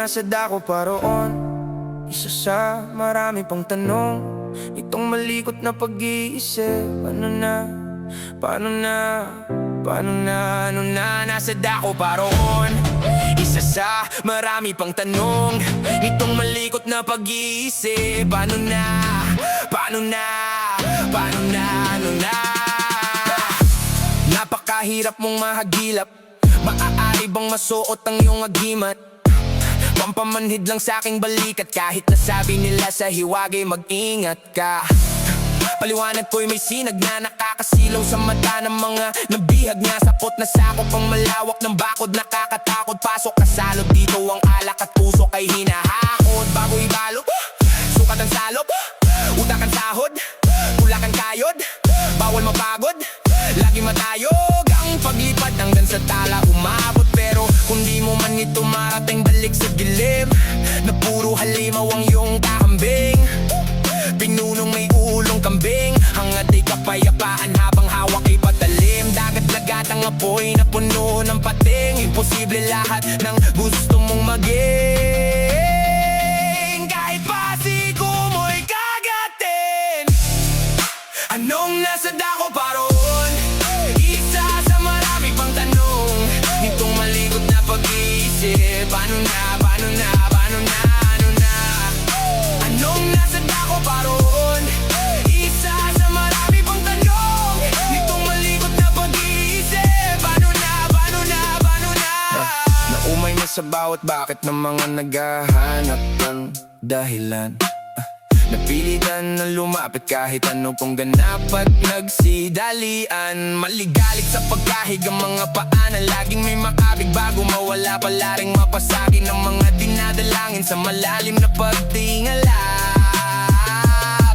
nasa dako paroon, isa sa marami pang tanong. Itong malikot na pag-iisip, ano na, paano na, ano na, nasa dako paroon, isa sa marami pang tanong. Itong malikot na pag-iisip, ano na, ano na, ano na. Napakahirap mong mahagilap, maaari bang masuot ang iyong agimat? Pampamanhid lang sa aking balikat, kahit nasabi nila sa hiwagay mag-ingat ka. Paliwanag ko'y may sinag na nakakasilaw sa mata ng mga nabihag niya. Sakot na sakop ang malawak ng bakod, nakakatakot. Pasok kasalot dito ang alak at puso kay hinahakot. Bago ibalo, sukat ang salop, utak ang sahod, tulak ang kayod, bawal mapagod, lagi matayog ang paglipad hanggang sa tala umabot. Pero kung di mo man ito marating, balik sa dilim na puro halimaw ang iyong kakambing. Pinunong may ulong kambing, hangad ay kapayapaan habang hawak ay patalim. Dagat-lagat ang apoy na puno ng pating, imposible lahat ng gusto mong maging. Kahit pasigo mo'y kagatin, anong nasa dako paroon, isa sa marami pang tanong. Nitong malikot na pag-iisip, ano na, ano na, ano na, ano na. Anong nasa dako paroon, isa sa marami pang tanong. Nitong malikot na pag-iisip, ano na, ano na, ano na. Naumay na sa bawat bakit ng mga naghahanap ng dahilan. Napilitan na lumapit kahit ano pong ganap at nagsidalian. Maligalig sa pagkahig ang mga paanan, laging may makabig bago mawala. Pala ring mapasagin ng mga dinadalangin sa malalim na pagtingala.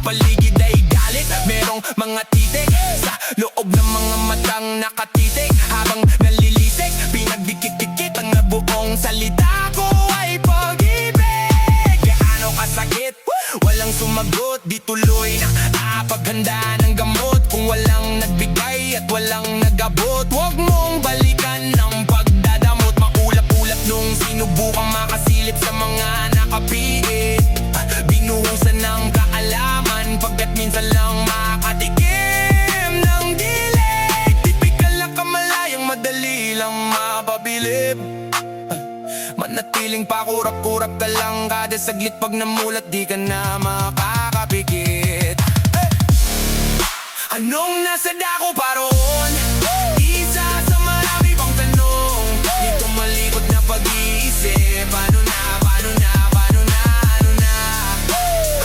Paligid ay galit, merong mga titik sa loob ng mga matang nakatitik. Habang nalilisik, pinagdikit-dikit ang nabuong salita ko ay pag-ibig. Gaano kasakit, walang sumagot, di tuloy na paghanda ng gamot. Kung walang nagbigay at walang nagabot, huwag mong balikan ng pagdadamot. Maulap-ulap nung sinubukang makasilip sa mga nakapiit. Binuhusan ng kaalaman, pagkat minsan lang makatikim ng dilig. Tipikal na kamalayang madali lang mapabilib. Manatiling pakurap-kurap ka lang kada saglit, pag namulat di ka na makakapikit. Anong nasa dako paroon, isa sa marami pang tanong. Dito malikot na pag-iisip, ano na, ano na, ano na, ano na.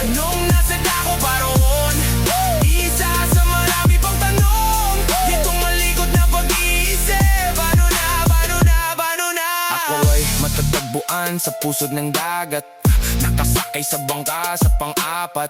Anong nasa dako paroon, isa sa marami pang tanong. Dito malikot na pag-iisip, ano na, ano na, ano na. Ako ay matatagpuan sa pusod ng dagat, nakasakay sa bangka sa pang-apat.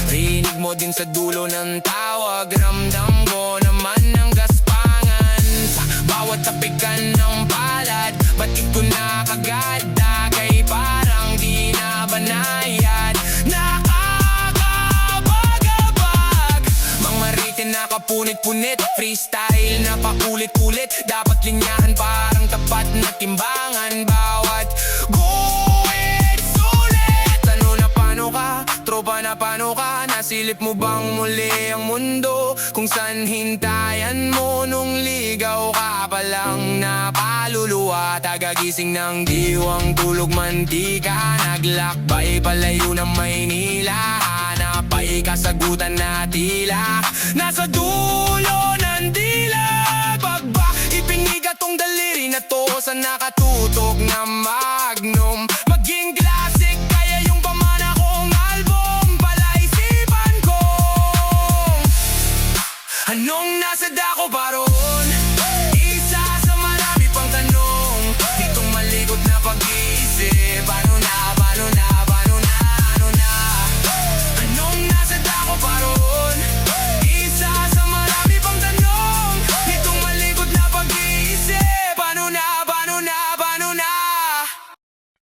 Rinig mo din sa dulo ng tawag, ramdam ko naman ang gaspangan sa bawat tapikan ng palad. Ba't ito na kagad, dagay parang di na banayad. Nakakabagabag, mga ritin nakapunit-punit, freestyle na paulit-ulit. Dapat linyahan parang tapat na timbangan, bawat guhit sulit. Ano na paano ka, tropa na paano ka? Nasilip mo bang muli ang mundo kung saan hintayan mo nung ligaw ka pa lang? Napaluluwa, tagagising ng diwang tulog mantika. Naglakbay palayo ng Maynila, hanap ay kasagutan na tila nasa dulo ng dila. Pagba ipinig atong daliri na to sa nakatutok na mag